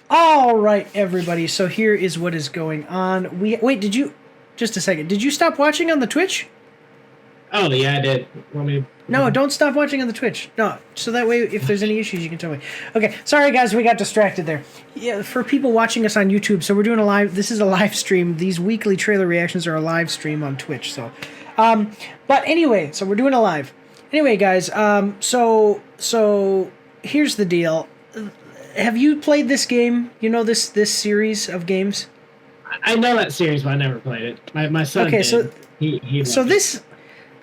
All right, everybody. So here is what is going on. Wait. Did you? Just a second. Did you stop watching on the Twitch? Oh yeah, I did. Want me? No, don't stop watching on the Twitch. No, so that way, if there's any issues, you can tell me. Okay, sorry guys, we got distracted there. Yeah, for people watching us on YouTube, so we're doing a live. This is a live stream. These weekly trailer reactions are a live stream on Twitch. So, but anyway, so we're doing a live. Anyway, guys, so here's the deal. Have you played this game? You know this series of games? I know that series, but I never played it. My son okay, did. so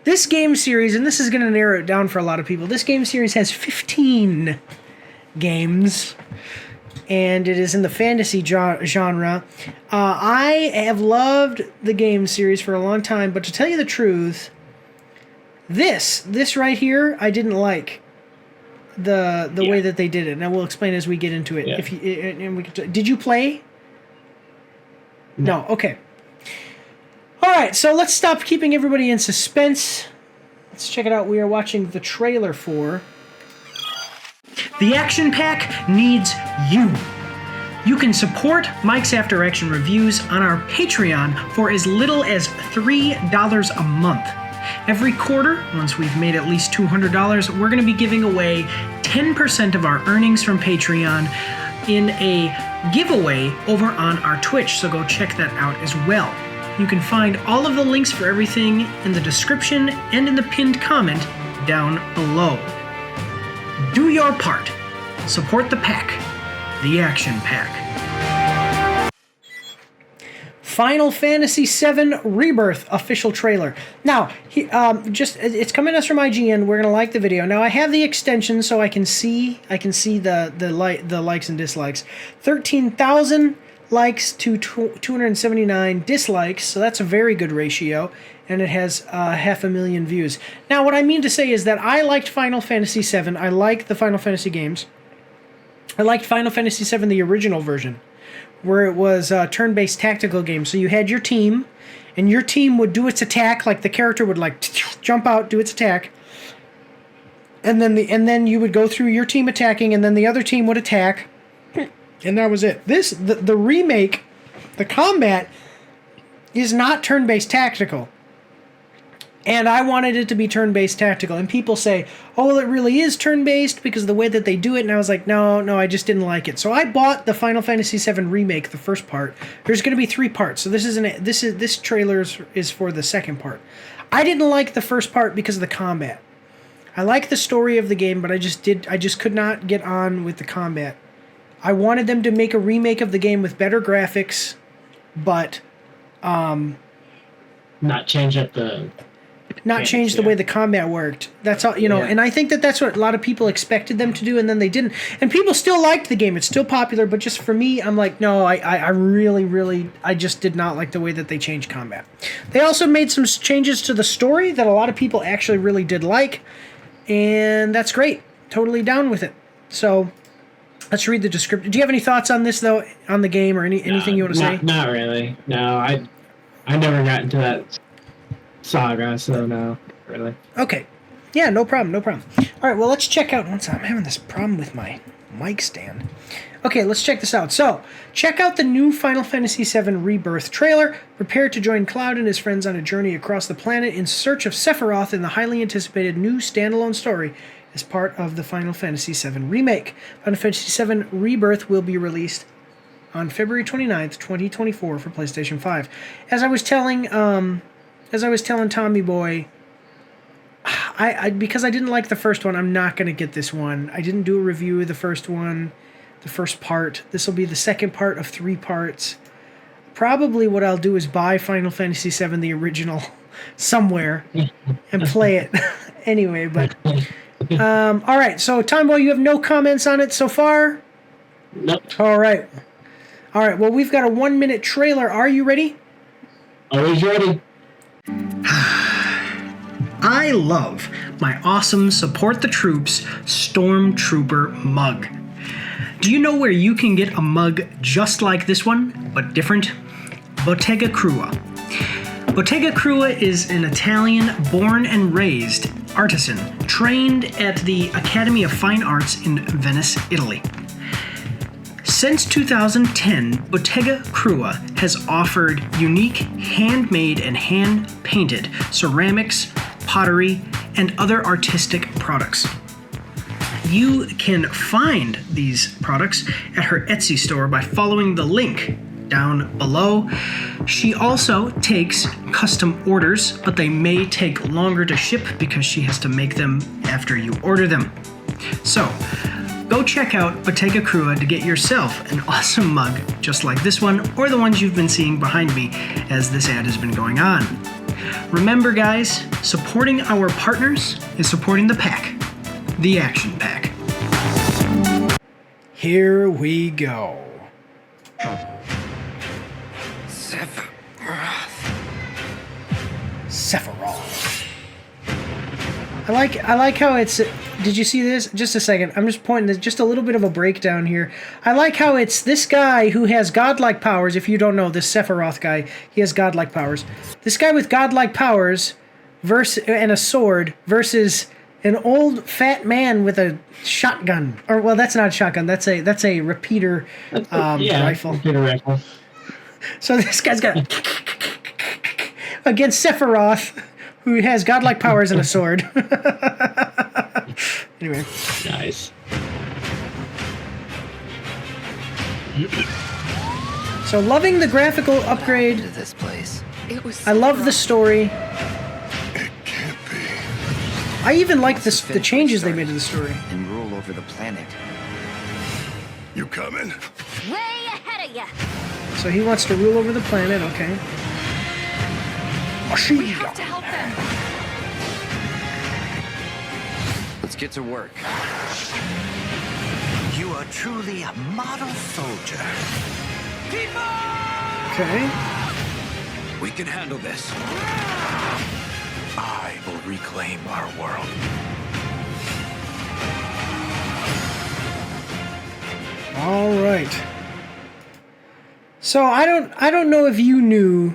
this game series, and this is going to narrow it down for a lot of people. This game series has 15 games, and it is in the fantasy genre. I have loved the game series for a long time, but to tell you the truth, this right here, I didn't like the way that they did it, and I will explain as we get into it. Yeah. Did you play? No. Okay. All right, so let's stop keeping everybody in suspense. Let's check it out. We are watching the trailer for The Action Pack Needs You. You can support Mike's After Action Reviews on our Patreon for as little as $3 a month. Every quarter, once we've made at least $200, we're going to be giving away 10% of our earnings from Patreon in a giveaway over on our Twitch, so go check that out as well. You can find all of the links for everything in the description and in the pinned comment down below. Do your part. Support the pack. The Action Pack. Final Fantasy VII Rebirth official trailer. Now, it's coming to us from IGN. We're gonna like the video. Now I have the extension so I can see the likes and dislikes. 13,000 likes to 279 dislikes, so that's a very good ratio, and it has 500,000 views. Now, what I mean to say is that I liked Final Fantasy VII. I like the Final Fantasy games. I liked Final Fantasy VII, the original version, where it was a turn-based tactical game. So you had your team, and your team would do its attack, like the character would like jump out, do its attack, and then you would go through your team attacking, and then the other team would attack, and that was it. The remake, the combat is not turn-based tactical. And I wanted it to be turn-based tactical. And people say, oh, well, it really is turn-based because of the way that they do it. And I was like, no, I just didn't like it. So I bought the Final Fantasy VII Remake, the first part. There's going to be 3 parts. So this trailer is for the second part. I didn't like the first part because of the combat. I like the story of the game, but I just could not get on with the combat. I wanted them to make a remake of the game with better graphics, but not change up the... Not change the way the combat worked. That's all, and I think that's what a lot of people expected them to do, and then they didn't. And people still liked the game. It's still popular, but just for me, I'm like, no, I really, I just did not like the way that they changed combat. They also made some changes to the story that a lot of people actually really did like, and that's great. Totally down with it. So... let's read the description. Do you have any thoughts on this, though, on the game, or anything you want to say? Not really. No, I never got into that saga, so no, really. Okay. Yeah, no problem. All right, well, let's check out... I'm having this problem with my mic stand. Okay, let's check this out. So, check out the new Final Fantasy VII Rebirth trailer. Prepare to join Cloud and his friends on a journey across the planet in search of Sephiroth in the highly anticipated new standalone story as part of the Final Fantasy VII Remake. Final Fantasy VII Rebirth will be released on February 29th, 2024 for PlayStation 5. As I was telling Tommy Boy, because I didn't like the first one, I'm not going to get this one. I didn't do a review of the first one, the first part. This will be the second part of 3 parts. Probably what I'll do is buy Final Fantasy VII, the original, somewhere and play it anyway, but... all right, so Tom Boy, you have no comments on it so far? Nope. All right, well, we've got a 1-minute trailer. Are you ready? Always ready. I love my awesome Support the Troops Stormtrooper mug. Do you know where you can get a mug just like this one, but different? Bottega Krua. Bottega Krua is an Italian born and raised artisan trained at the Academy of Fine Arts in Venice, Italy. Since 2010, Bottega Krua has offered unique handmade and hand-painted ceramics, pottery, and other artistic products. You can find these products at her Etsy store by following the link down below. She also takes custom orders, but they may take longer to ship because she has to make them after you order them. So, go check out Bottega Krua to get yourself an awesome mug just like this one or the ones you've been seeing behind me as this ad has been going on. Remember guys, supporting our partners is supporting the pack, the Action Pack. Here we go. Sephiroth. I like how it's. Did you see this? Just a second. I'm just pointing. There's just a little bit of a breakdown here. I like how it's this guy who has godlike powers. If you don't know, this Sephiroth guy, he has godlike powers. This guy with godlike powers, and a sword versus an old fat man with a shotgun. Or well, that's not a shotgun. That's a repeater rifle. Repeater rifle. So this guy's got against Sephiroth, who has godlike powers and a sword. Anyway. Nice. So loving the graphical upgrade. This place. I love the story. It can't be. I even like the changes they made to the story. And rule over the planet. You coming? Way ahead of ya. So he wants to rule over the planet, okay. We have to help them. Let's get to work. You are truly a model soldier. Okay. We can handle this. I will reclaim our world. All right. So I don't know if you know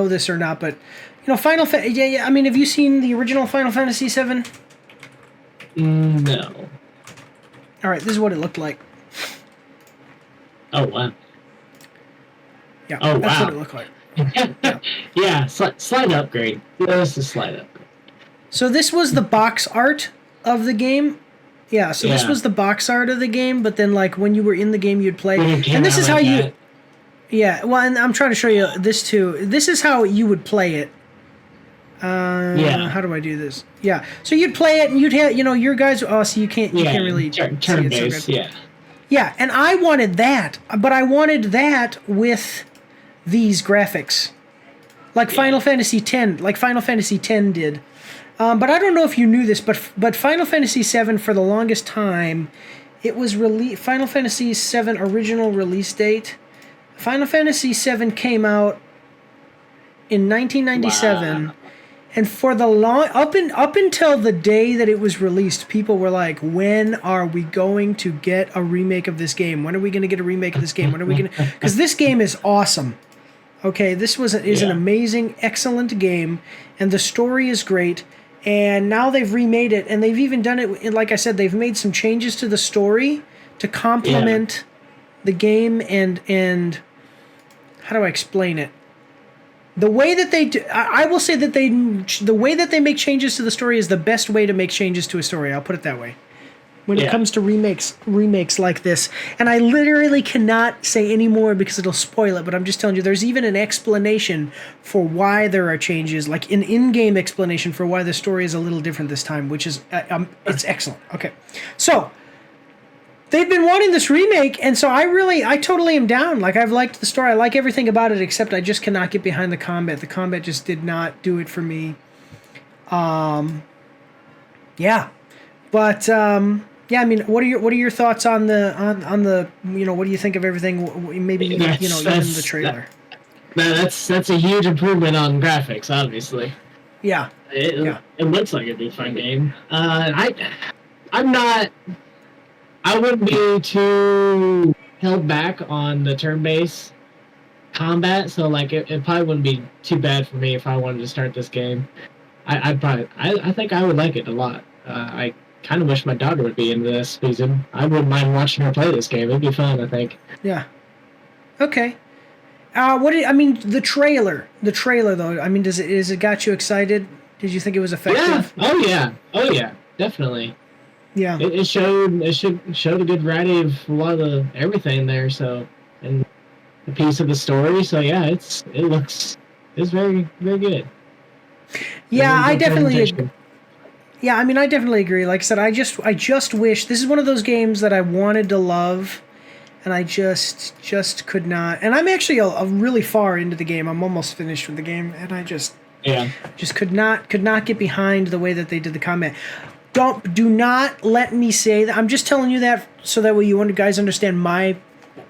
this or not, but you know, I mean, have you seen the original Final Fantasy VII? No. All right, this is what it looked like. Oh wow. Yeah, Oh, that's wow. what it looked like. Yeah, slight upgrade. Just a slight upgrade. So this was the box art of the game. Yeah, so this was the box art of the game, but then like when you were in the game, you'd play. And this is how you. Yeah, well, and I'm trying to show you this too. This is how you would play it. How do I do this? Yeah, so you'd play it, and you'd have, you know, your guys. Oh, so you can't really turn base. So yeah, and I wanted that, but I wanted that with these graphics, like Final Fantasy X did. But I don't know if you knew this, but Final Fantasy VII for the longest time, it was Final Fantasy VII original release date. Final Fantasy VII came out in 1997, wow. And for the up until the day that it was released, people were like, "When are we going to get a remake of this game? When are we going to get a remake of this game? When are we going to?" Because this game is awesome. Okay, this is an amazing, excellent game, and the story is great. And now they've remade it, and they've even done it. Like I said, they've made some changes to the story to complement the game. And how do I explain it? The way that they do, I will say that the way that they make changes to the story is the best way to make changes to a story. I'll put it that way. When it comes to remakes like this. And I literally cannot say any more because it'll spoil it, but I'm just telling you, there's even an explanation for why there are changes, like an in-game explanation for why the story is a little different this time, which is, it's excellent. Okay. So, they've been wanting this remake, and so I totally am down. Like, I've liked the story. I like everything about it, except I just cannot get behind the combat. The combat just did not do it for me. Yeah. But, yeah, I mean, what are your thoughts on the you know, what do you think of everything? Maybe even the trailer. That's a huge improvement on graphics, obviously. Yeah. It looks like it'd be a fun game. I wouldn't be too held back on the turn-based combat, so like it probably wouldn't be too bad for me if I wanted to start this game. I think I would like it a lot. kind of wish my daughter would be into this because I wouldn't mind watching her play this game. It'd be fun, I think. Yeah. Okay. The trailer though? I mean, does it got you excited? Did you think it was effective? Yeah. Oh yeah. Definitely. Yeah. It showed a good variety of a lot of everything there. So, and a piece of the story. So yeah, it's very, very good. Yeah, I definitely. Presentation. Yeah, I mean, I definitely agree. Like I said, I just wish this is one of those games that I wanted to love, and I just could not. And I'm actually a really far into the game. I'm almost finished with the game, and I just could not get behind the way that they did the combat. Do not let me say that. I'm just telling you that so that way you guys understand my,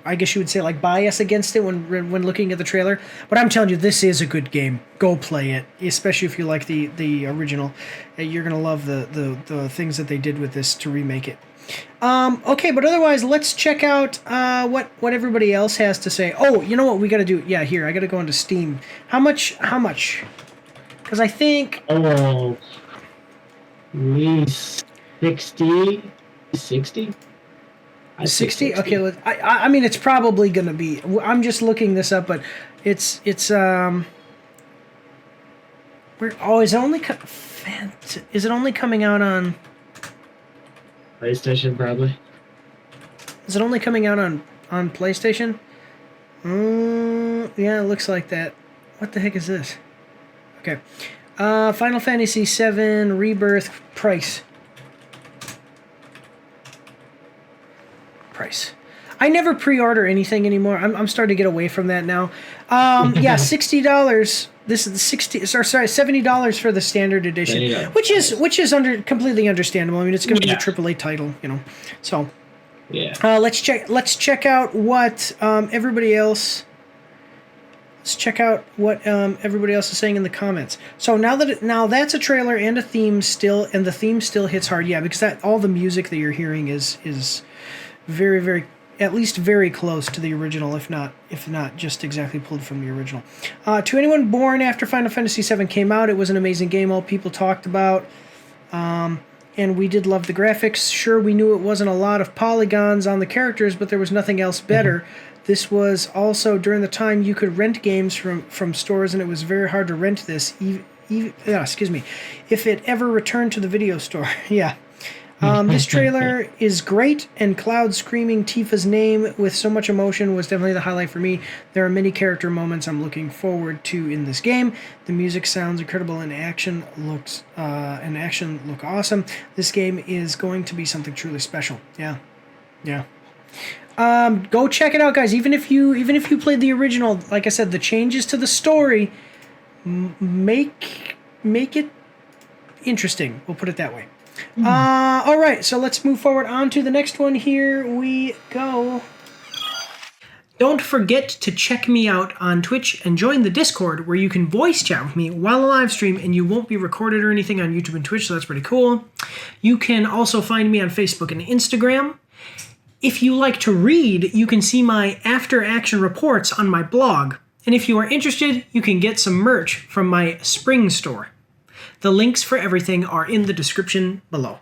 I guess you would say, like, bias against it when looking at the trailer. But I'm telling you, this is a good game. Go play it, especially if you like the original. You're gonna love the things that they did with this to remake it. Okay, but otherwise, let's check out what everybody else has to say. Oh, you know what we got to do? Yeah, here I got to go into Steam. How much? Because I think. Oh. At least 60? 60? 60? Okay, I mean, it's probably going to be... I'm just looking this up, but it's is it only... Is it only coming out on... PlayStation, probably. Is it only coming out on PlayStation? Yeah, it looks like that. What the heck is this? Okay. Final Fantasy VII Rebirth price. I never pre-order anything anymore. I'm starting to get away from that now. Yeah, $60. This is $70 for the standard edition, which is completely understandable. I mean, it's going to be a AAA title, you know. So, yeah. Let's check out what everybody else. Let's check out what everybody else is saying in the comments. So now that's a trailer and a theme still, and the theme still hits hard. Yeah, because all the music that you're hearing is very, very, at least very close to the original, if not just exactly pulled from the original. To anyone born after Final Fantasy VII came out, it was an amazing game. All people talked about, and we did love the graphics. Sure, we knew it wasn't a lot of polygons on the characters, but there was nothing else better. Mm-hmm. This was also during the time you could rent games from stores, and it was very hard to rent this. If it ever returned to the video store. Yeah. This trailer is great, and Cloud screaming Tifa's name with so much emotion was definitely the highlight for me. There are many character moments I'm looking forward to in this game. The music sounds incredible, and action look awesome. This game is going to be something truly special. Yeah. Go check it out, guys. Even if you played the original, like I said, the changes to the story make it interesting. We'll put it that way. All right, so let's move forward on to the next one. Here we go. Don't forget to check me out on Twitch and join the Discord, where you can voice chat with me while I live stream, and you won't be recorded or anything on YouTube and Twitch, so that's pretty cool. You can also find me on Facebook and Instagram. If you like to read, you can see my after-action reports on my blog. And if you are interested, you can get some merch from my spring store. The links for everything are in the description below.